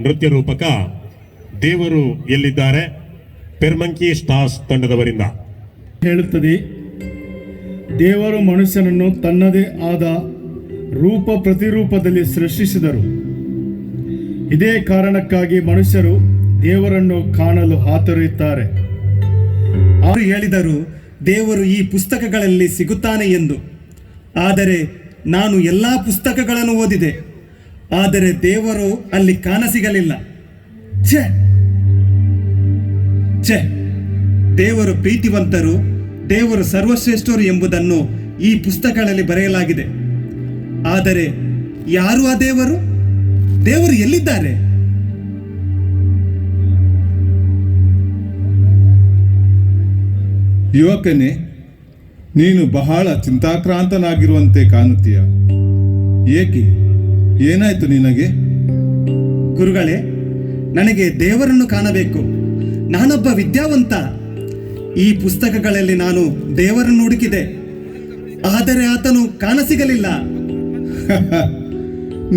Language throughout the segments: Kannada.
ನೃತ್ಯ ರೂಪಕ ದೇವರು ಎಲ್ಲಿದ್ದಾರೆ ಪೆರ್ಮಂಕಿ ಸ್ಟಾರ್ಸ್ ತಂಡದವರಿಂದ ಹೇಳುತ್ತದೆ. ದೇವರು ಮನುಷ್ಯನನ್ನು ತನ್ನದೇ ಆದ ರೂಪ ಪ್ರತಿರೂಪದಲ್ಲಿ ಸೃಷ್ಟಿಸಿದರು. ಇದೇ ಕಾರಣಕ್ಕಾಗಿ ಮನುಷ್ಯರು ದೇವರನ್ನು ಕಾಣಲು ಹಾತೊರೆಯುತ್ತಾರೆ. ಅವರು ಹೇಳಿದರು, ದೇವರು ಈ ಪುಸ್ತಕಗಳಲ್ಲಿ ಸಿಗುತ್ತಾನೆ ಎಂದು. ಆದರೆ ನಾನು ಎಲ್ಲ ಪುಸ್ತಕಗಳನ್ನು ಓದಿದೆ, ಆದರೆ ದೇವರು ಅಲ್ಲಿ ಕಾಣಸಿಗಲಿಲ್ಲ. ಛೆ ಛೆ, ದೇವರು ಪ್ರೀತಿವಂತರು, ದೇವರು ಸರ್ವಶ್ರೇಷ್ಠರು ಎಂಬುದನ್ನು ಈ ಪುಸ್ತಕಗಳಲ್ಲಿ ಬರೆಯಲಾಗಿದೆ. ಆದರೆ ಯಾರು ಆ ದೇವರು? ದೇವರು ಎಲ್ಲಿದ್ದಾರೆ? ಯುವಕನೇ, ನೀನು ಬಹಳ ಚಿಂತಾಕ್ರಾಂತನಾಗಿರುವಂತೆ ಕಾಣುತ್ತೀಯ. ಏಕೆ? ಏನಾಯ್ತು ನಿನಗೆ? ಗುರುಗಳೇ, ನನಗೆ ದೇವರನ್ನು ಕಾಣಬೇಕು. ನಾನೊಬ್ಬ ವಿದ್ಯಾವಂತ. ಈ ಪುಸ್ತಕಗಳಲ್ಲಿ ನಾನು ದೇವರನ್ನು ಹುಡುಕಿದೆ, ಆದರೆ ಆತನು ಕಾಣಸಿಗಲಿಲ್ಲ.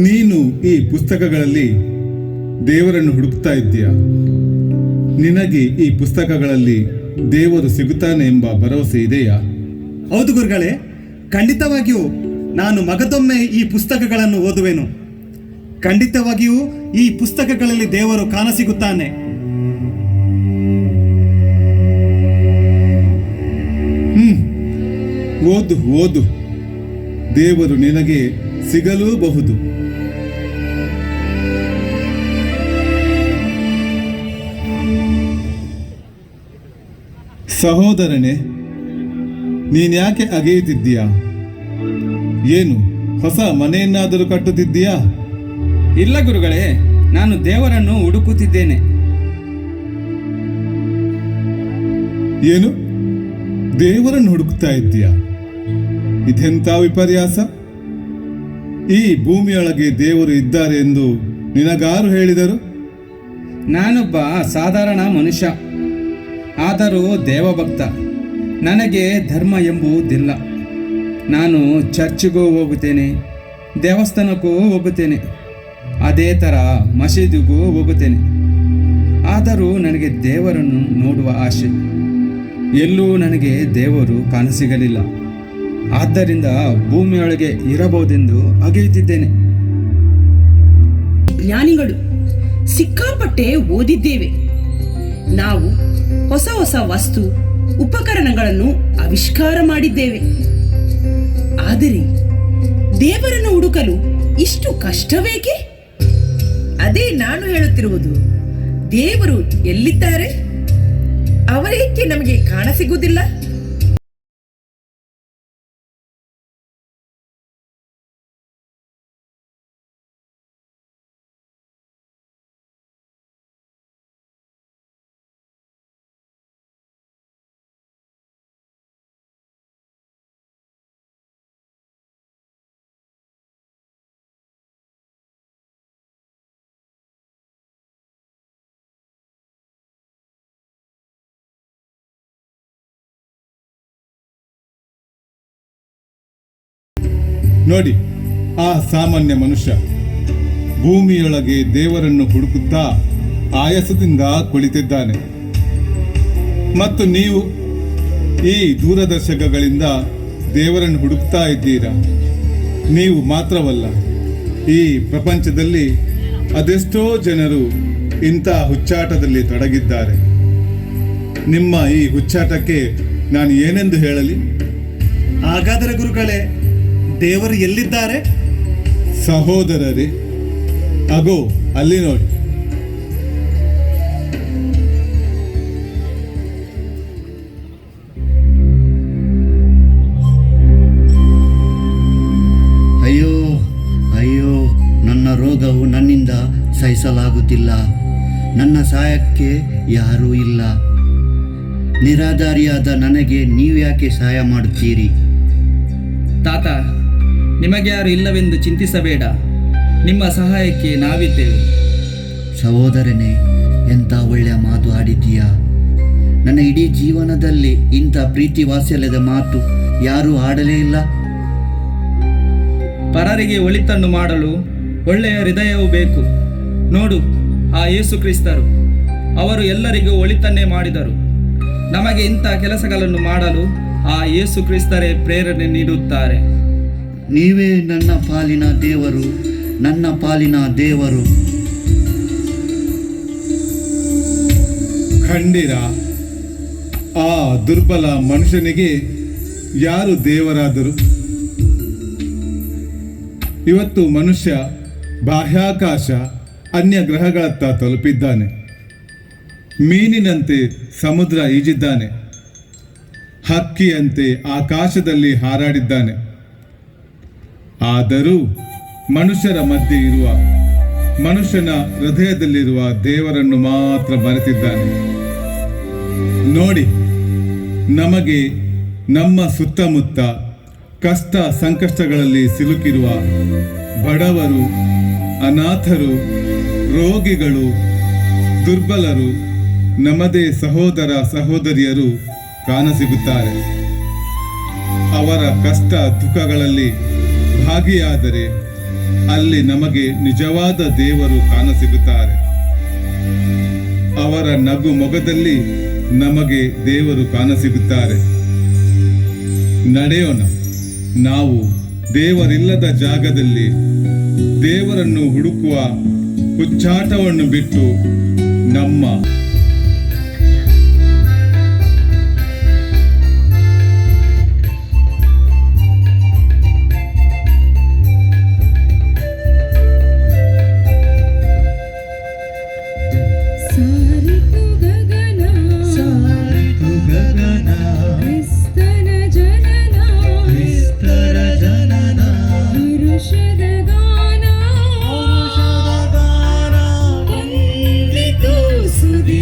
ನೀನು ಈ ಪುಸ್ತಕಗಳಲ್ಲಿ ದೇವರನ್ನು ಹುಡುಕ್ತಾ ಇದ್ದೀಯ. ನಿನಗೆ ಈ ಪುಸ್ತಕಗಳಲ್ಲಿ ದೇವರು ಸಿಗುತ್ತಾನೆ ಎಂಬ ಭರವಸೆ ಇದೆಯಾ? ಹೌದು ಗುರುಗಳೇ, ಖಂಡಿತವಾಗಿಯೂ ನಾನು ಮಗದೊಮ್ಮೆ ಈ ಪುಸ್ತಕಗಳನ್ನು ಓದುವೆನು. ಖಂಡಿತವಾಗಿಯೂ ಈ ಪುಸ್ತಕಗಳಲ್ಲಿ ದೇವರು ಕಾಣಸಿಗುತ್ತಾನೆ. ಓದು ಓದು, ದೇವರು ನಿನಗೆ ಸಿಗಲೂಬಹುದು. ಸಹೋದರನೇ, ನೀನ್ಯಾಕೆ ಅಗೆಯುತ್ತಿದ್ದೀಯಾ? ಏನು ಹೊಸ ಮನೆಯನ್ನಾದರೂ ಕಟ್ಟುತ್ತಿದ್ದೀಯಾ? ಇಲ್ಲ ಗುರುಗಳೇ, ನಾನು ದೇವರನ್ನು ಹುಡುಕುತ್ತಿದ್ದೇನೆ. ಏನು, ದೇವರನ್ನು ಹುಡುಕ್ತಾ ಇದ್ದೀಯಾ? ಇದೆಂಥ ವಿಪರ್ಯಾಸ! ಈ ಭೂಮಿಯೊಳಗೆ ದೇವರು ಇದ್ದಾರೆ ಎಂದು ನಿನಗಾರು ಹೇಳಿದರು? ನಾನೊಬ್ಬ ಸಾಧಾರಣ ಮನುಷ್ಯ, ಆದರೂ ದೇವಭಕ್ತ. ನನಗೆ ಧರ್ಮ ಎಂಬುದಿಲ್ಲ. ನಾನು ಚರ್ಚ್ಗೂ ಹೋಗುತ್ತೇನೆ, ದೇವಸ್ಥಾನಕ್ಕೂ ಹೋಗುತ್ತೇನೆ, ಅದೇ ಥರ ಮಸೀದಿಗೂ ಹೋಗುತ್ತೇನೆ. ಆದರೂ ನನಗೆ ದೇವರನ್ನು ನೋಡುವ ಆಸೆ. ಎಲ್ಲೂ ನನಗೆ ದೇವರು ಕಾಣಸಿಗಲಿಲ್ಲ. ಆದ್ದರಿಂದ ಭೂಮಿಯೊಳಗೆ ಇರಬಹುದೆಂದು ಅಗೆಯುತ್ತಿದ್ದೇನೆ. ಜ್ಞಾನಿಗಳು ಸಿಕ್ಕಾಪಟ್ಟೆ ಓದಿದ್ದೇವೆ. ನಾವು ಹೊಸ ಹೊಸ ವಸ್ತು ಉಪಕರಣಗಳನ್ನು ಆವಿಷ್ಕಾರ ಮಾಡಿದ್ದೇವೆ. ಆದರೆ ದೇವರನ್ನು ಹುಡುಕಲು ಇಷ್ಟು ಕಷ್ಟವೇಕೆ? ಅದೇ ನಾನು ಹೇಳುತ್ತಿರುವುದು. ದೇವರು ಎಲ್ಲಿದ್ದಾರೆ? ಅವರೇಕೆ ನಮಗೆ ಕಾಣಸಿಗುವುದಿಲ್ಲ? ನೋಡಿ, ಆ ಸಾಮಾನ್ಯ ಮನುಷ್ಯ ಭೂಮಿಯೊಳಗೆ ದೇವರನ್ನು ಹುಡುಕುತ್ತಾ ಆಯಾಸದಿಂದ ಕುಳಿತಿದ್ದಾನೆ. ಮತ್ತು ನೀವು ಈ ದೂರದರ್ಶಕಗಳಿಂದ ದೇವರನ್ನು ಹುಡುಕ್ತಾ ಇದ್ದೀರಾ. ನೀವು ಮಾತ್ರವಲ್ಲ, ಈ ಪ್ರಪಂಚದಲ್ಲಿ ಅದೆಷ್ಟೋ ಜನರು ಇಂಥ ಹುಚ್ಚಾಟದಲ್ಲಿ ತೊಡಗಿದ್ದಾರೆ. ನಿಮ್ಮ ಈ ಹುಚ್ಚಾಟಕ್ಕೆ ನಾನು ಏನೆಂದು ಹೇಳಲಿ? ಹಾಗಾದರೆ ಗುರುಗಳೇ, ದೇವರು ಎಲ್ಲಿದ್ದಾರೆ? ಸಹೋದರರೇ, ಅಗೋ ಅಲ್ಲಿ ನೋಡಿ. ಅಯ್ಯೋ ಅಯ್ಯೋ, ನನ್ನ ರೋಗವು ನನ್ನಿಂದ ಸಹಿಸಲಾಗುತ್ತಿಲ್ಲ. ನನ್ನ ಸಹಾಯಕ್ಕೆ ಯಾರೂ ಇಲ್ಲ. ನಿರಾಧಾರಿಯಾದ ನನಗೆ ನೀವು ಯಾಕೆ ಸಹಾಯ ಮಾಡುತ್ತೀರಿ? ತಾತ, ನಿಮಗೆ ಯಾರು ಇಲ್ಲವೆಂದು ಚಿಂತಿಸಬೇಡ. ನಿಮ್ಮ ಸಹಾಯಕ್ಕೆ ನಾವಿದ್ದೇವೆ. ಸಹೋದರನೇ, ಎಂಥ ಒಳ್ಳೆಯ ಮಾತು ಆಡಿದ್ದೀಯಾ. ನನ್ನ ಇಡೀ ಜೀವನದಲ್ಲಿ ಇಂಥ ಪ್ರೀತಿ ವಾತ್ಸಲ್ಯದ ಮಾತು ಯಾರೂ ಆಡಲೇ ಇಲ್ಲ. ಪರರಿಗೆ ಒಳಿತನ್ನು ಮಾಡಲು ಒಳ್ಳೆಯ ಹೃದಯವೂ ಬೇಕು. ನೋಡು, ಆ ಯೇಸು ಕ್ರಿಸ್ತರು. ಅವರು ಎಲ್ಲರಿಗೂ ಒಳಿತನ್ನೇ ಮಾಡಿದರು. ನಮಗೆ ಇಂಥ ಕೆಲಸಗಳನ್ನು ಮಾಡಲು ಆ ಯೇಸು ಕ್ರಿಸ್ತರೇ ಪ್ರೇರಣೆ ನೀಡುತ್ತಾರೆ. ನೀವೇ ನನ್ನ ಪಾಲಿನ ದೇವರು, ನನ್ನ ಪಾಲಿನ ದೇವರು. ಖಂಡಿರ ಆ ದುರ್ಬಲ ಮನುಷ್ಯನಿಗೆ ಯಾರು ದೇವರಾದರು? ಇವತ್ತು ಮನುಷ್ಯ ಬಾಹ್ಯಾಕಾಶ ಅನ್ಯ ಗ್ರಹಗಳತ್ತ ತಲುಪಿದ್ದಾನೆ. ಮೀನಿನಂತೆ ಸಮುದ್ರ ಈಜಿದ್ದಾನೆ. ಹಕ್ಕಿಯಂತೆ ಆಕಾಶದಲ್ಲಿ ಹಾರಾಡಿದ್ದಾನೆ. ಆದರೂ ಮನುಷ್ಯರ ಮಧ್ಯೆ ಇರುವ, ಮನುಷ್ಯನ ಹೃದಯದಲ್ಲಿರುವ ದೇವರನ್ನು ಮಾತ್ರ ಮರೆತಿದ್ದಾನೆ. ನೋಡಿ, ನಮಗೆ ನಮ್ಮ ಸುತ್ತಮುತ್ತ ಕಷ್ಟ ಸಂಕಷ್ಟಗಳಲ್ಲಿ ಸಿಲುಕಿರುವ ಬಡವರು, ಅನಾಥರು, ರೋಗಿಗಳು, ದುರ್ಬಲರು, ನಮ್ಮದೇ ಸಹೋದರ ಸಹೋದರಿಯರು ಕಾಣಸಿಗುತ್ತಾರೆ. ಅವರ ಕಷ್ಟ ದುಃಖಗಳಲ್ಲಿ ಭಾಗಿಯಾದರೆ ಅಲ್ಲಿ ನಮಗೆ ನಿಜವಾದ ದೇವರು ಕಾಣಸಿಗುತ್ತಾರೆ. ಅವರ ನಗು ಮೊಗದಲ್ಲಿ ನಮಗೆ ದೇವರು ಕಾಣಸಿಗುತ್ತಾರೆ. ನಡೆಯೋಣ, ನಾವು ದೇವರಿಲ್ಲದ ಜಾಗದಲ್ಲಿ ದೇವರನ್ನು ಹುಡುಕುವ ಹುಚ್ಚಾಟವನ್ನು ಬಿಟ್ಟು ನಮ್ಮ ಸುದಿ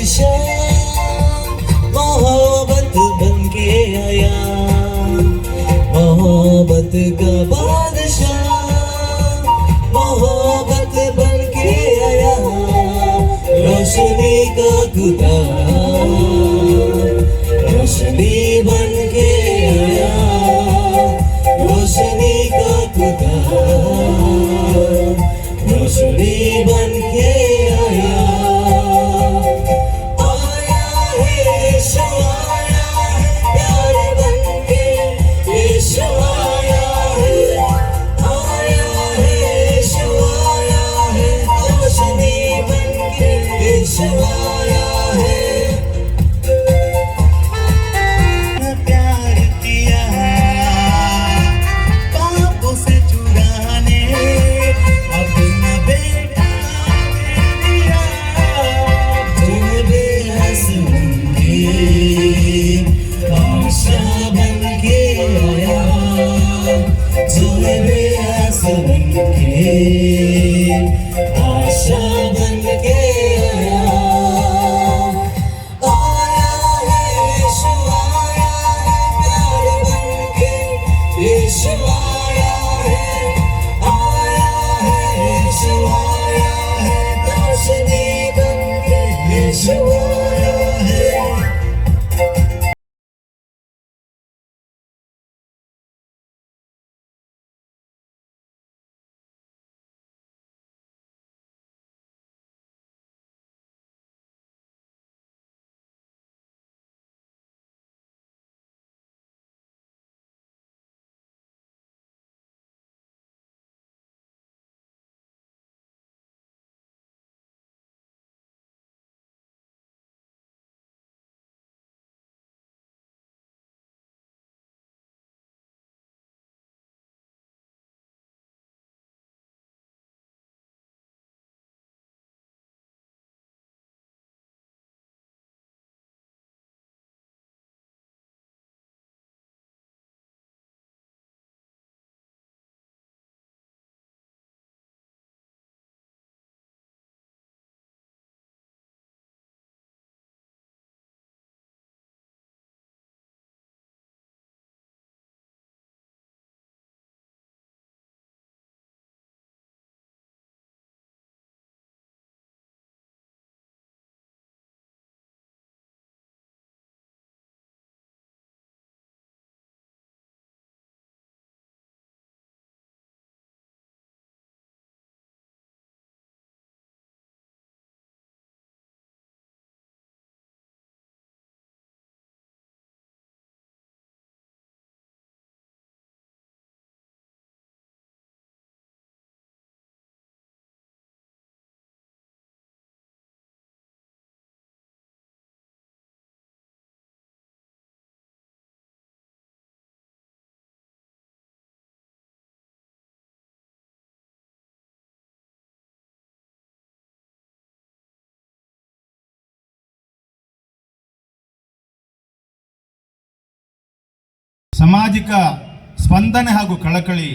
बादशाह मोहब्बत बन के आया, मोहब्बत का बादशाह मोहब्बत बन के आया, रोशनी का खुदा रोशनी बन के आया, रोशनी का खुदा रोशनी बन के आया, आया है यीशु आया है प्यार बन के, यीशु आया है यीशु आया है रोशनी बन के, यीशु आया है। प्यार किया पापों से चुराने अपना बेटा दे दिया, तूने बेहस बन के आशा बन के आया, तूने बेहस बन के आशा बन के आया, आया है यीशु आया है प्यार बन के, यीशु आया है यीशु आया है रोशनी बन के, यीशु आया है। ಸಾಮಾಜಿಕ ಸ್ಪಂದನೆ ಹಾಗೂ ಕಳಕಳಿ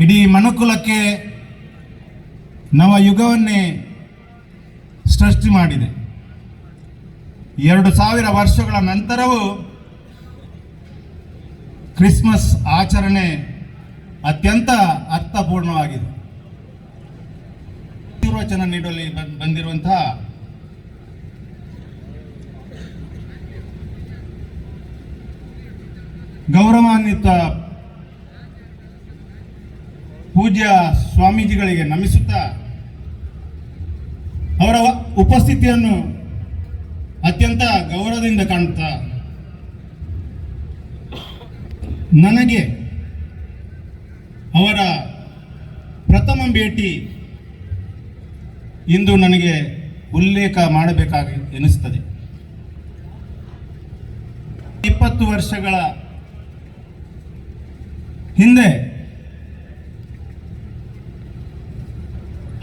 ಇಡೀ ಮನುಕುಲಕ್ಕೆ ನವ ಯುಗವನ್ನೇ ಸೃಷ್ಟಿ ಮಾಡಿದೆ. 2000 ವರ್ಷಗಳ ನಂತರವೂ ಕ್ರಿಸ್ಮಸ್ ಆಚರಣೆ ಅತ್ಯಂತ ಅರ್ಥಪೂರ್ಣವಾಗಿದೆ. ನಿರ್ವಚನ ನೀಡಲು ಬಂದಿರುವಂತಹ ಗೌರವಾನ್ವಿತ ಪೂಜ್ಯ ಸ್ವಾಮೀಜಿಗಳಿಗೆ ನಮಿಸುತ್ತಾ ಅವರ ಉಪಸ್ಥಿತಿಯನ್ನು ಅತ್ಯಂತ ಗೌರವದಿಂದ ಕಾಣುತ್ತಾ ನನಗೆ ಅವರ ಪ್ರಥಮ ಭೇಟಿ ಇಂದು ನನಗೆ ಉಲ್ಲೇಖ ಮಾಡಬೇಕಾಗಿ ಎನಿಸುತ್ತದೆ. 20 ವರ್ಷಗಳ ಹಿಂದೆ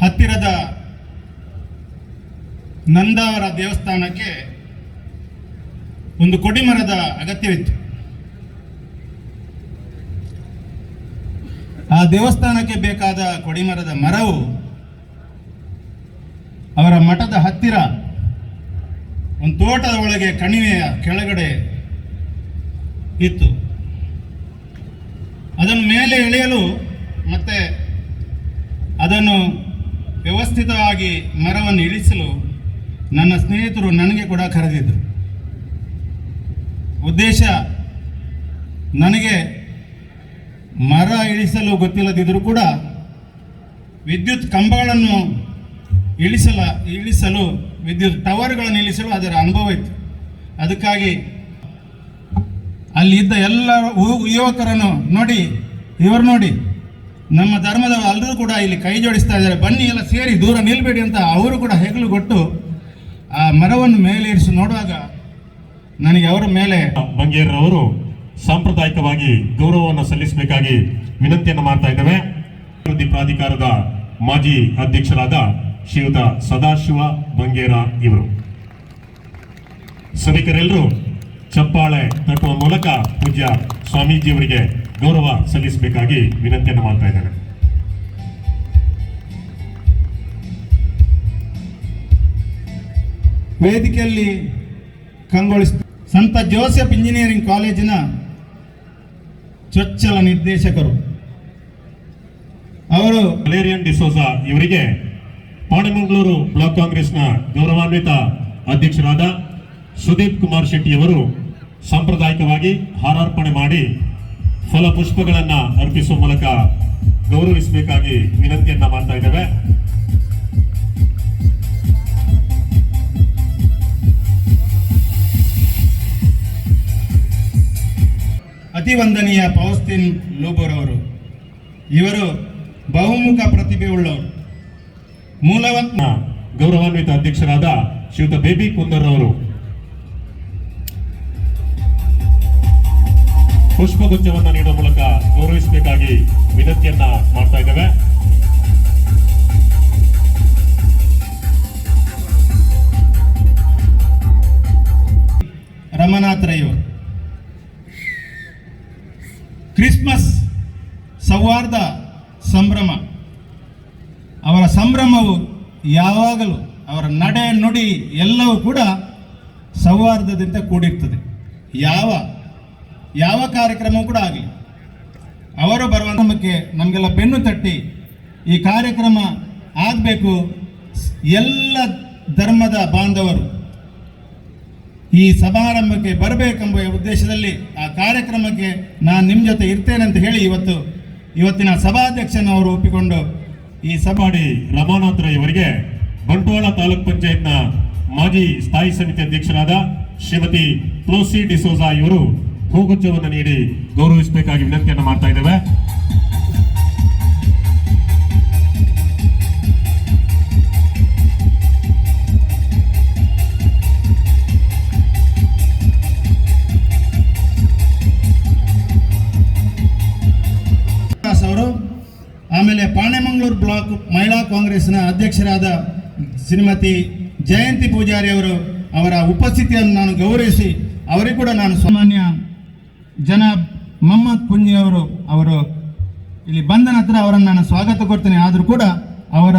ಹತ್ತಿರದ ನಂದಾವರ ದೇವಸ್ಥಾನಕ್ಕೆ ಒಂದು ಕೊಡಿಮರದ ಅಗತ್ಯವಿತ್ತು. ಆ ದೇವಸ್ಥಾನಕ್ಕೆ ಬೇಕಾದ ಕೊಡಿಮರದ ಮರವು ಅವರ ಮಠದ ಹತ್ತಿರ ಒಂದು ತೋಟದ ಒಳಗೆ ಕಣಿವೆಯ ಕೆಳಗಡೆ ಇತ್ತು. ಅದನ್ನು ಮೇಲೆ ಎಳೆಯಲು ಮತ್ತೆ ಅದನ್ನು ವ್ಯವಸ್ಥಿತವಾಗಿ ಮರವನ್ನು ಇಳಿಸಲು ನನ್ನ ಸ್ನೇಹಿತರು ನನಗೆ ಕೂಡ ಕರೆದಿದ್ದರು. ಉದ್ದೇಶ, ನನಗೆ ಮರ ಇಳಿಸಲು ಗೊತ್ತಿಲ್ಲದಿದ್ದರೂ ಕೂಡ ವಿದ್ಯುತ್ ಕಂಬಗಳನ್ನು ಇಳಿಸಲು ವಿದ್ಯುತ್ ಟವರ್ಗಳನ್ನು ಇಳಿಸಲು ಅದರ ಅನುಭವ ಇತ್ತು. ಅದಕ್ಕಾಗಿ ಅಲ್ಲಿದ್ದ ಎಲ್ಲ ಯುವಕರನ್ನು ನೋಡಿ, ಇವರು ನೋಡಿ, ನಮ್ಮ ಧರ್ಮದ ಎಲ್ಲರೂ ಕೂಡ ಇಲ್ಲಿ ಕೈ ಜೋಡಿಸ್ತಾ ಇದ್ದಾರೆ, ಬನ್ನಿ ಎಲ್ಲ ಸೇರಿ ದೂರ ನಿಲ್ಬೇಡಿ ಅಂತ ಅವರು ಕೂಡ ಹೆಗಲು ಕೊಟ್ಟು ಆ ಮರವನ್ನು ಮೇಲೆ ಇರಿಸಿ ನೋಡುವಾಗ ನನಗೆ ಅವರ ಮೇಲೆ ಬಂಗೇರವರು ಸಾಂಪ್ರದಾಯಿಕವಾಗಿ ಗೌರವವನ್ನು ಸಲ್ಲಿಸಬೇಕಾಗಿ ವಿನಂತಿಯನ್ನು ಮಾಡ್ತಾ ಇದ್ದೇವೆ. ಅಭಿವೃದ್ಧಿ ಪ್ರಾಧಿಕಾರದ ಮಾಜಿ ಅಧ್ಯಕ್ಷರಾದ ಶ್ರೀಯುತ ಸದಾಶಿವ ಬಂಗೇರ ಇವರು. ಸಭಿಕರೆಲ್ಲರೂ ಚಪ್ಪಾಳೆ ತಟ್ಟುವ ಮೂಲಕ ಪೂಜ್ಯ ಸ್ವಾಮೀಜಿಯವರಿಗೆ ಗೌರವ ಸಲ್ಲಿಸಬೇಕಾಗಿ ವಿನಂತಿಯನ್ನು ಮಾಡ್ತಾ ಇದ್ದೇನೆ. ವೇದಿಕೆಯಲ್ಲಿ ಕಂಗೊಳಿಸ ಸಂತ ಜೋಸೆಫ್ ಇಂಜಿನಿಯರಿಂಗ್ ಕಾಲೇಜಿನ ಚೊಚ್ಚಲ ನಿರ್ದೇಶಕರು ಅವರು ವ್ಯಾಲೇರಿಯನ್ ಡಿಸೋಜಾ ಇವರಿಗೆ ಪಾಣೆಮಂಗಳೂರು ಬ್ಲಾಕ್ ಕಾಂಗ್ರೆಸ್ನ ಗೌರವಾನ್ವಿತ ಅಧ್ಯಕ್ಷರಾದ ಸುದೀಪ್ ಕುಮಾರ್ ಶೆಟ್ಟಿಯವರು ಸಾಂಪ್ರದಾಯಿಕವಾಗಿ ಹಾರಾರ್ಪಣೆ ಮಾಡಿ ಫಲಪುಷ್ಪಗಳನ್ನು ಅರ್ಪಿಸುವ ಮೂಲಕ ಗೌರವಿಸಬೇಕಾಗಿ ವಿನಂತಿಯನ್ನ ಮಾಡ್ತಾ ಇದ್ದೇವೆ. ಅತಿವಂದನೀಯ ಪೌಸ್ತಿನ್ ಲೂಬೋರ್ ಅವರು, ಇವರು ಬಹುಮುಖ ಪ್ರತಿಭೆ ಉಳ್ಳವರು. ಮೂಲವಂತ ಗೌರವಾನ್ವಿತ ಅಧ್ಯಕ್ಷರಾದ ಶ್ರೀಯುತ ಬೇಬಿ ಕುಂದರ್ ಅವರು ಪುಷ್ಪಗುಚ್ಛವನ್ನು ನೀಡುವ ಮೂಲಕ ಗೌರವಿಸಬೇಕಾಗಿ ವಿನಂತಿಯನ್ನ ಮಾಡ್ತಾ ಇದ್ದೇವೆ. ರಮನಾಥ್ ರೈ ಅವರು ಕ್ರಿಸ್ಮಸ್ ಸೌಹಾರ್ದ ಸಂಭ್ರಮ, ಅವರ ಸಂಭ್ರಮವು ಯಾವಾಗಲೂ ಅವರ ನಡೆ ನುಡಿ ಎಲ್ಲವೂ ಕೂಡ ಸೌಹಾರ್ದದಿಂದ ಕೂಡಿರ್ತದೆ. ಯಾವ ಕಾರ್ಯಕ್ರಮವೂ ಕೂಡ ಆಗಲಿ ಅವರು ಬರುವಂತಕ್ಕೆ ನಮಗೆಲ್ಲ ಬೆನ್ನು ತಟ್ಟಿ ಈ ಕಾರ್ಯಕ್ರಮ ಆಗಬೇಕು, ಎಲ್ಲ ಧರ್ಮದ ಬಾಂಧವರು ಈ ಸಮಾರಂಭಕ್ಕೆ ಬರಬೇಕೆಂಬ ಉದ್ದೇಶದಲ್ಲಿ ಆ ಕಾರ್ಯಕ್ರಮಕ್ಕೆ ನಾನು ನಿಮ್ಮ ಜೊತೆ ಇರ್ತೇನೆ ಅಂತ ಹೇಳಿ ಇವತ್ತಿನ ಸಭಾಧ್ಯಕ್ಷನ ಅವರು ಒಪ್ಪಿಕೊಂಡು ಈ ಸಭಾಡಿ ರಮಾನಾಥ್ ರೈ ಅವರಿಗೆ ಬಂಟ್ವಾಳ ತಾಲೂಕ್ ಪಂಚಾಯತ್ನ ಮಾಜಿ ಸ್ಥಾಯಿ ಸಮಿತಿ ಅಧ್ಯಕ್ಷರಾದ ಶ್ರೀಮತಿ ಪ್ಲೋಸಿ ಡಿಸೋಜಾ ಇವರು ಹೂಗುಚ್ಛವನ್ನು ನೀಡಿ ಗೌರವಿಸಬೇಕಾಗಿ ವಿನಂತಿಯನ್ನು ಮಾಡ್ತಾ ಇದ್ದೇವೆ. ಅವರು ಆಮೇಲೆ ಪಾಣೆಮಂಗಳೂರು ಬ್ಲಾಕ್ ಮಹಿಳಾ ಕಾಂಗ್ರೆಸ್ನ ಅಧ್ಯಕ್ಷರಾದ ಶ್ರೀಮತಿ ಜಯಂತಿ ಪೂಜಾರಿ ಅವರು, ಅವರ ಉಪಸ್ಥಿತಿಯನ್ನು ನಾನು ಗೌರವಿಸಿ ಅವರಿಗೂ ಕೂಡ ನಾನು ಸಾಮಾನ್ಯ ಜನಾಬ್ ಮೊಹಮ್ಮದ್ ಕುಂಜಿ ಅವರು ಇಲ್ಲಿ ಬಂದ ನಂತರ ಅವರನ್ನು ನಾನು ಸ್ವಾಗತ ಕೊಡ್ತೇನೆ. ಆದರೂ ಕೂಡ ಅವರ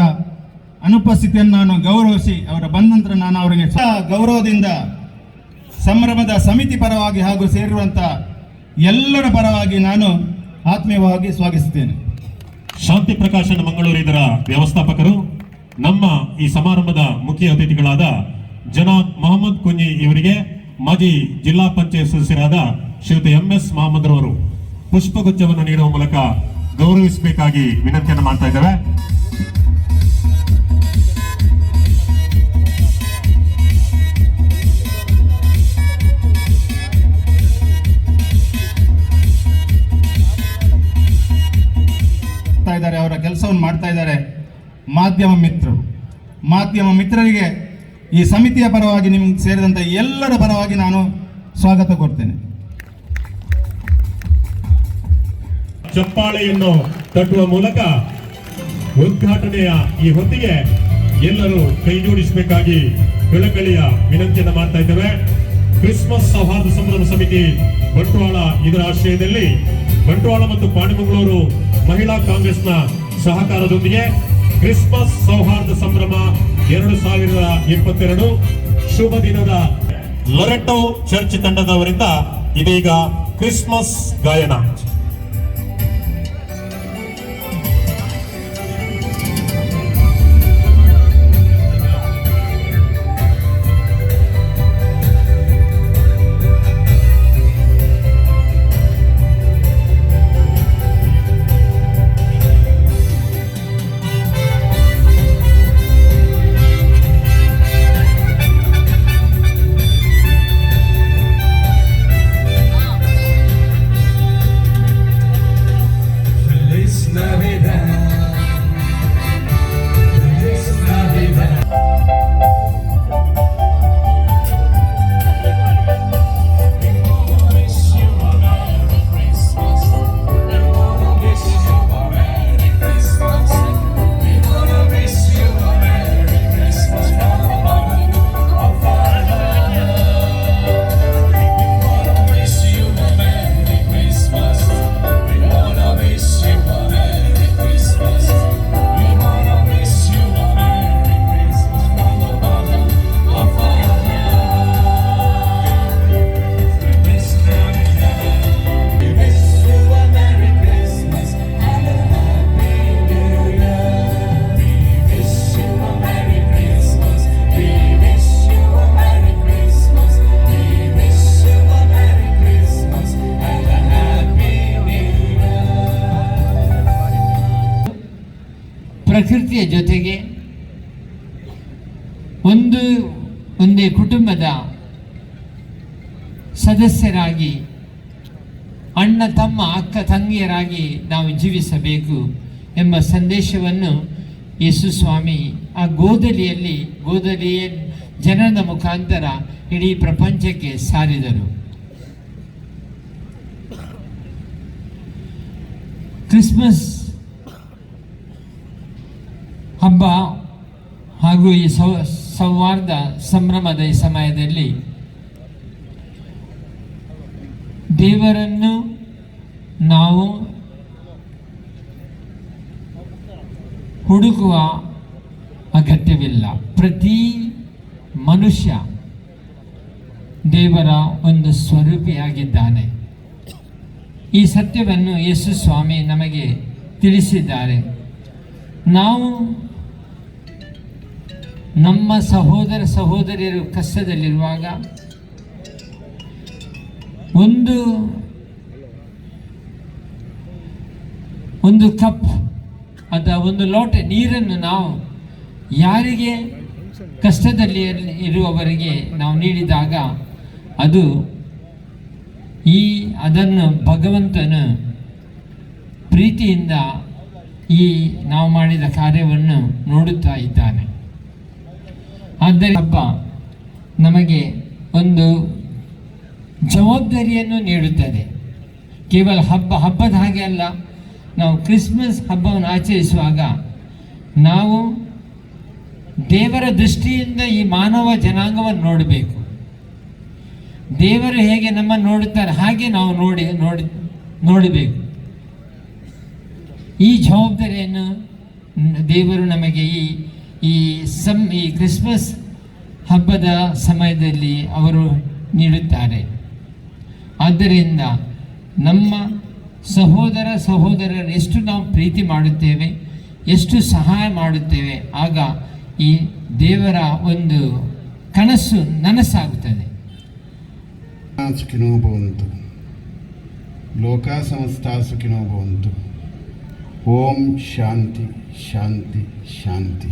ಅನುಪಸ್ಥಿತಿಯನ್ನು ನಾನು ಗೌರವಿಸಿ ಅವರ ಬಂದ ನಂತರ ನಾನು ಅವರಿಗೆ ಗೌರವದಿಂದ ಸಂಭ್ರಮದ ಸಮಿತಿ ಪರವಾಗಿ ಹಾಗೂ ಸೇರಿರುವಂಥ ಎಲ್ಲರ ಪರವಾಗಿ ನಾನು ಆತ್ಮೀಯವಾಗಿ ಸ್ವಾಗತಿಸುತ್ತೇನೆ. ಶಾಂತಿ ಪ್ರಕಾಶನ ಮಂಗಳೂರು ಇದರ ವ್ಯವಸ್ಥಾಪಕರು, ನಮ್ಮ ಈ ಸಮಾರಂಭದ ಮುಖ್ಯ ಅತಿಥಿಗಳಾದ ಜನಾಬ್ ಮೊಹಮ್ಮದ್ ಕುಂಜಿ ಇವರಿಗೆ ಮಾಜಿ ಜಿಲ್ಲಾ ಪಂಚಾಯತ್ ಸದಸ್ಯರಾದ ಶ್ರೀಯುತ MS ಮಹಮ್ಮದ್ ರವರು ಪುಷ್ಪಗುಚ್ಛವನ್ನು ನೀಡುವ ಮೂಲಕ ಗೌರವಿಸಬೇಕಾಗಿ ವಿನಂತಿಯನ್ನು ಮಾಡ್ತಾ ಇದ್ದೇವೆ. ಅವರ ಕೆಲಸವನ್ನು ಮಾಡ್ತಾ ಇದ್ದಾರೆ. ಮಾಧ್ಯಮ ಮಿತ್ರರಿಗೆ ಈ ಸಮಿತಿಯ ಪರವಾಗಿ ನಿಮ್ಗೆ ಸೇರಿದಂಥ ಎಲ್ಲರ ಪರವಾಗಿ ನಾನು ಸ್ವಾಗತ ಕೊಡ್ತೇನೆ. ಚಪ್ಪಾಳೆಯನ್ನು ತಟ್ಟುವ ಮೂಲಕ ಉದ್ಘಾಟನೆಯ ಈ ಹೊತ್ತಿಗೆ ಎಲ್ಲರೂ ಕೈ ಜೋಡಿಸಬೇಕಾಗಿ ಕಳಕಳಿಯ ವಿನಂತಿಯನ್ನು ಮಾಡ್ತಾ ಇದ್ದೇವೆ. ಕ್ರಿಸ್ಮಸ್ ಸೌಹಾರ್ದ ಸಂಭ್ರಮ ಸಮಿತಿ ಬಂಟ್ವಾಳ ಇದರ ಆಶ್ರಯದಲ್ಲಿ ಬಂಟ್ವಾಳ ಮತ್ತು ಪಾಣೆಮಂಗಳೂರು ಮಹಿಳಾ ಕಾಂಗ್ರೆಸ್ನ ಸಹಕಾರದೊಂದಿಗೆ ಕ್ರಿಸ್ಮಸ್ ಸೌಹಾರ್ದ ಸಂಭ್ರಮ 2022 ಶುಭ ದಿನದ ಲೊರೆಟೋ ಚರ್ಚ್ ತಂಡದವರಿಂದ ಇದೀಗ ಕ್ರಿಸ್ಮಸ್ ಗಾಯನ. ಪ್ರಕೃತಿಯ ಜೊತೆಗೆ ಒಂದೇ ಕುಟುಂಬದ ಸದಸ್ಯರಾಗಿ, ಅಣ್ಣ ತಮ್ಮ ಅಕ್ಕ ತಂಗಿಯರಾಗಿ ನಾವು ಜೀವಿಸಬೇಕು ಎಂಬ ಸಂದೇಶವನ್ನು ಯೇಸು ಸ್ವಾಮಿ ಆ ಗೋದಲಿಯ ಜನರ ಮುಖಾಂತರ ಇಡೀ ಪ್ರಪಂಚಕ್ಕೆ ಸಾರಿದರು. ಕ್ರಿಸ್ಮಸ್ ಹಬ್ಬ ಹಾಗೂ ಈ ಸೌಹಾರ್ದ ಸಂಭ್ರಮದ ಈ ಸಮಯದಲ್ಲಿ ದೇವರನ್ನು ನಾವು ಹುಡುಕುವ ಅಗತ್ಯವಿಲ್ಲ. ಪ್ರತಿ ಮನುಷ್ಯ ದೇವರ ಒಂದು ಸ್ವರೂಪಿಯಾಗಿದ್ದಾನೆ. ಈ ಸತ್ಯವನ್ನು ಯೇಸು ಸ್ವಾಮಿ ನಮಗೆ ತಿಳಿಸಿದ್ದಾರೆ. ನಾವು ನಮ್ಮ ಸಹೋದರಿಯರು ಕಷ್ಟದಲ್ಲಿರುವಾಗ ಒಂದು ಕಪ್ ಅಥವಾ ಒಂದು ಲೋಟ ನೀರನ್ನು ನಾವು ಯಾರಿಗೆ ಕಷ್ಟದಲ್ಲಿ ಇರುವವರಿಗೆ ನಾವು ನೀಡಿದಾಗ ಅದನ್ನು ಭಗವಂತನು ಪ್ರೀತಿಯಿಂದ ಈ ನಾವು ಮಾಡಿದ ಕಾರ್ಯವನ್ನು ನೋಡುತ್ತಾ ಇದ್ದಾನೆ. ಆದ್ದರಿಂದ ಹಬ್ಬ ನಮಗೆ ಒಂದು ಜವಾಬ್ದಾರಿಯನ್ನು ನೀಡುತ್ತದೆ. ಕೇವಲ ಹಬ್ಬದ ಹಾಗೆ ಅಲ್ಲ, ನಾವು ಕ್ರಿಸ್ಮಸ್ ಹಬ್ಬವನ್ನು ಆಚರಿಸುವಾಗ ನಾವು ದೇವರ ದೃಷ್ಟಿಯಿಂದ ಈ ಮಾನವ ಜನಾಂಗವನ್ನು ನೋಡಬೇಕು. ದೇವರು ಹೇಗೆ ನಮ್ಮನ್ನು ನೋಡುತ್ತಾರೆ ಹಾಗೆ ನಾವು ನೋಡಬೇಕು. ಈ ಜವಾಬ್ದಾರಿಯನ್ನು ದೇವರು ನಮಗೆ ಈ ಕ್ರಿಸ್ಮಸ್ ಹಬ್ಬದ ಸಮಯದಲ್ಲಿ ಅವರು ನೀಡುತ್ತಾರೆ. ಆದ್ದರಿಂದ ನಮ್ಮ ಸಹೋದರರು ಎಷ್ಟು ನಾವು ಪ್ರೀತಿ ಮಾಡುತ್ತೇವೆ, ಎಷ್ಟು ಸಹಾಯ ಮಾಡುತ್ತೇವೆ, ಆಗ ಈ ದೇವರ ಒಂದು ಕನಸು ನನಸಾಗುತ್ತದೆ. ಸುಖಿನೋ ಭವಂತು, ಲೋಕ ಸಮಸ್ತ ಸುಖಿನೋ ಭವಂತು. ಓಂ ಶಾಂತಿ ಶಾಂತಿ ಶಾಂತಿ.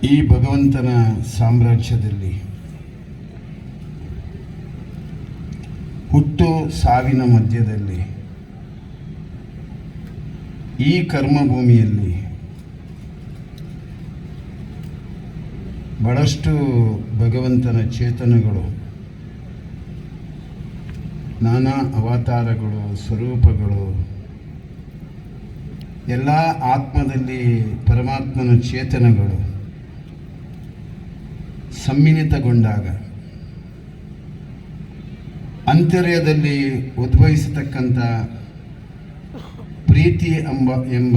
ಈ ಭಗವಂತನ ಸಾಮ್ರಾಜ್ಯದಲ್ಲಿ ಹುಟ್ಟು ಸಾವಿನ ಮಧ್ಯದಲ್ಲಿ ಈ ಕರ್ಮಭೂಮಿಯಲ್ಲಿ ಬಹಳಷ್ಟು ಭಗವಂತನ ಚೇತನಗಳು, ನಾನಾ ಅವತಾರಗಳು, ಸ್ವರೂಪಗಳು, ಎಲ್ಲ ಆತ್ಮದಲ್ಲಿ ಪರಮಾತ್ಮನ ಚೇತನಗಳು ಸಮ್ಮಿಲಿತಗೊಂಡಾಗ ಅಂತರ್ಯದಲ್ಲಿ ಉದ್ಭವಿಸತಕ್ಕಂಥ ಪ್ರೀತಿ ಎಂಬ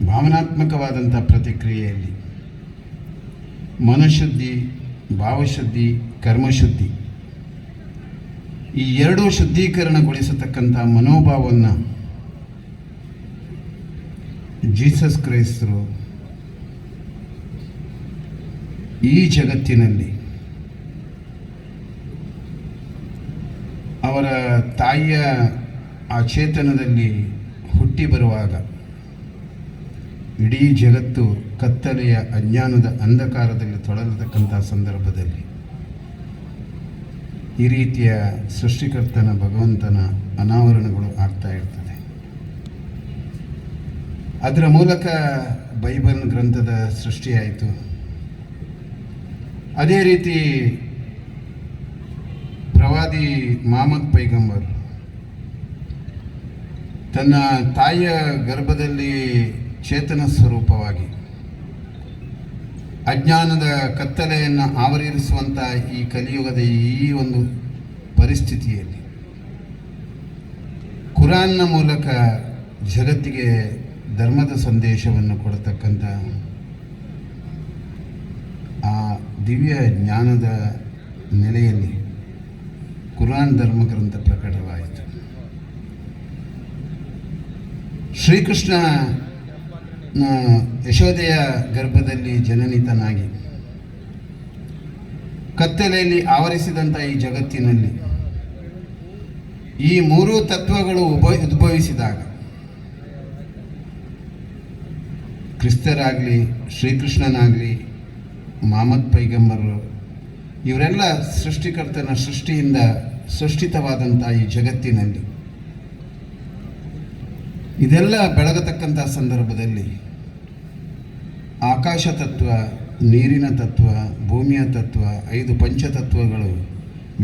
ಭಾವನಾತ್ಮಕವಾದಂಥ ಪ್ರತಿಕ್ರಿಯೆಯಲ್ಲಿ ಮನಃಶುದ್ಧಿ, ಭಾವಶುದ್ಧಿ, ಕರ್ಮಶುದ್ಧಿ ಈ ಎರಡೂ ಶುದ್ಧೀಕರಣಗೊಳಿಸತಕ್ಕಂಥ ಮನೋಭಾವವನ್ನು ಜೀಸಸ್ ಕ್ರೈಸ್ತರು ಈ ಜಗತ್ತಿನಲ್ಲಿ ಅವರ ತಾಯಿಯ ಆ ಚೇತನದಲ್ಲಿ ಹುಟ್ಟಿ ಬರುವಾಗ ಇಡೀ ಜಗತ್ತು ಕತ್ತಲೆಯ ಅಜ್ಞಾನದ ಅಂಧಕಾರದಲ್ಲಿ ತೊಳಲತಕ್ಕಂಥ ಸಂದರ್ಭದಲ್ಲಿ ಈ ರೀತಿಯ ಸೃಷ್ಟಿಕರ್ತನ ಭಗವಂತನ ಅನಾವರಣಗಳು ಆಗ್ತಾ ಇರ್ತದೆ. ಅದರ ಮೂಲಕ ಬೈಬಲ್ ಗ್ರಂಥದ ಸೃಷ್ಟಿಯಾಯಿತು. ಅದೇ ರೀತಿ ಪ್ರವಾದಿ ಮಹಮ್ಮದ್ ಪೈಗಂಬರ್ ತನ್ನ ತಾಯಿಯ ಗರ್ಭದಲ್ಲಿ ಚೇತನ ಸ್ವರೂಪವಾಗಿ ಅಜ್ಞಾನದ ಕತ್ತಲೆಯನ್ನು ಆವರಿಸುವಂಥ ಈ ಕಲಿಯುಗದ ಈ ಒಂದು ಪರಿಸ್ಥಿತಿಯಲ್ಲಿ ಕುರಾನ್ನ ಮೂಲಕ ಜಗತ್ತಿಗೆ ಧರ್ಮದ ಸಂದೇಶವನ್ನು ಕೊಡತಕ್ಕಂಥ ಆ ದಿವ್ಯ ಜ್ಞಾನದ ನೆಲೆಯಲ್ಲಿ ಕುರಾನ್ ಧರ್ಮಗ್ರಂಥ ಪ್ರಕಟವಾಯಿತು. ಶ್ರೀಕೃಷ್ಣ ಯಶೋದೆಯ ಗರ್ಭದಲ್ಲಿ ಜನನಿತನಾಗಿ ಕತ್ತಲೆಯಲ್ಲಿ ಆವರಿಸಿದಂಥ ಈ ಜಗತ್ತಿನಲ್ಲಿ ಈ ಮೂರೂ ತತ್ವಗಳು ಉದ್ಭವಿಸಿದಾಗ ಕ್ರಿಸ್ತರಾಗಲಿ, ಶ್ರೀಕೃಷ್ಣನಾಗಲಿ, ಮಹಮ್ಮದ್ ಪೈಗಂಬರರು ಇವರೆಲ್ಲ ಸೃಷ್ಟಿಕರ್ತನ ಸೃಷ್ಟಿಯಿಂದ ಸೃಷ್ಟಿತವಾದಂಥ ಈ ಜಗತ್ತಿನಲ್ಲಿ ಇದೆಲ್ಲ ಬೆಳಗತಕ್ಕಂಥ ಸಂದರ್ಭದಲ್ಲಿ ಆಕಾಶ ತತ್ವ, ನೀರಿನ ತತ್ವ, ಭೂಮಿಯ ತತ್ವ, 5 ಪಂಚತತ್ವಗಳು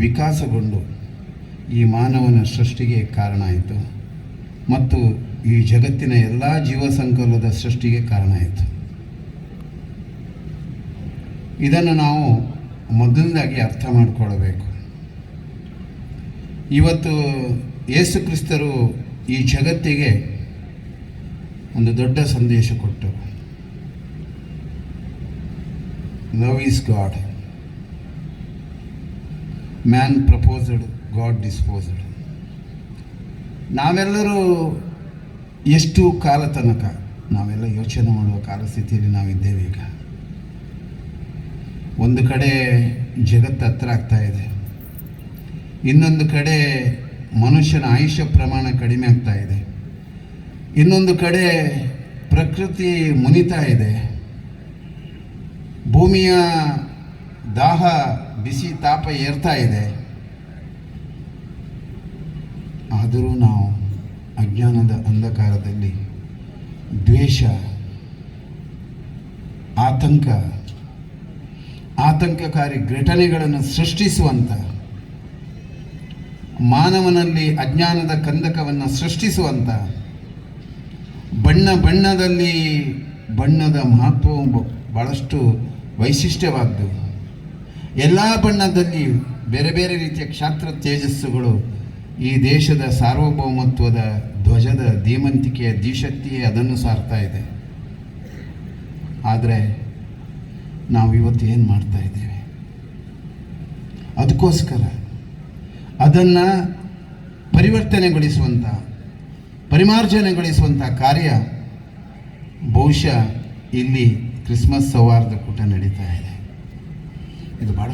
ವಿಕಾಸಗೊಂಡು ಈ ಮಾನವನ ಸೃಷ್ಟಿಗೆ ಕಾರಣ ಆಯಿತು ಮತ್ತು ಈ ಜಗತ್ತಿನ ಎಲ್ಲ ಜೀವಸಂಕುಲದ ಸೃಷ್ಟಿಗೆ ಕಾರಣ ಆಯಿತು. ಇದನ್ನು ನಾವು ಮೊದಲನೇದಾಗಿ ಅರ್ಥ ಮಾಡಿಕೊಳ್ಳಬೇಕು. ಇವತ್ತು ಯೇಸು ಕ್ರಿಸ್ತರು ಈ ಜಗತ್ತಿಗೆ ಒಂದು ದೊಡ್ಡ ಸಂದೇಶ ಕೊಟ್ಟರು. Love is god, man proposed, god disposed. ನಾವೆಲ್ಲರೂ ಎಷ್ಟು ಕಾಲ ತನಕ ನಾವೆಲ್ಲ ಯೋಚನೆ ಮಾಡುವ ಕಾಲ ಸ್ಥಿತಿಯಲ್ಲಿ ನಾವಿದ್ದೇವೆ. ಈಗ ಒಂದು ಕಡೆ ಜಗತ್ತು ಹತ್ರ ಆಗ್ತಾ ಇದೆ, ಇನ್ನೊಂದು ಕಡೆ ಮನುಷ್ಯನ ಆಯುಷ್ಯ ಪ್ರಮಾಣ ಕಡಿಮೆ ಆಗ್ತಾ ಇದೆ, ಇನ್ನೊಂದು ಕಡೆ ಪ್ರಕೃತಿ ಮುನಿತಾ ಇದೆ, ಭೂಮಿಯ ದಾಹ, ಬಿಸಿ, ತಾಪ ಏರ್ತಾ ಇದೆ. ಆದರೂ ನಾವು ಅಜ್ಞಾನದ ಅಂಧಕಾರದಲ್ಲಿ ದ್ವೇಷ, ಆತಂಕಕಾರಿ ಘಟನೆಗಳನ್ನು ಸೃಷ್ಟಿಸುವಂಥ, ಮಾನವನಲ್ಲಿ ಅಜ್ಞಾನದ ಕಂದಕವನ್ನು ಸೃಷ್ಟಿಸುವಂಥ, ಬಣ್ಣದಲ್ಲಿ ಬಣ್ಣದ ಮಹತ್ವವು ಭಾಳಷ್ಟು ವೈಶಿಷ್ಟ್ಯವಾದ್ದು. ಎಲ್ಲ ಬಣ್ಣದಲ್ಲಿ ಬೇರೆ ಬೇರೆ ರೀತಿಯ ಕ್ಷಾತ್ರ ತೇಜಸ್ಸುಗಳು ಈ ದೇಶದ ಸಾರ್ವಭೌಮತ್ವದ ಧ್ವಜದ ಧೀಮಂತಿಕೆಯ ಧೀಶಕ್ತಿಯೇ ಅದನ್ನು ಸಾರ್ತಾ ಇದೆ. ಆದರೆ ನಾವು ಇವತ್ತು ಏನು ಮಾಡ್ತಾ ಇದ್ದೇವೆ? ಅದಕ್ಕೋಸ್ಕರ ಅದನ್ನು ಪರಿವರ್ತನೆಗೊಳಿಸುವಂಥ, ಪರಿಮಾರ್ಜನೆಗೊಳಿಸುವಂಥ ಕಾರ್ಯ ಬಹುಶಃ ಇಲ್ಲಿ ಕ್ರಿಸ್ಮಸ್ ಸೌಹಾರ್ದ ಕೂಟ ನಡೀತಾ ಇದೆ. ಇದು ಭಾಳ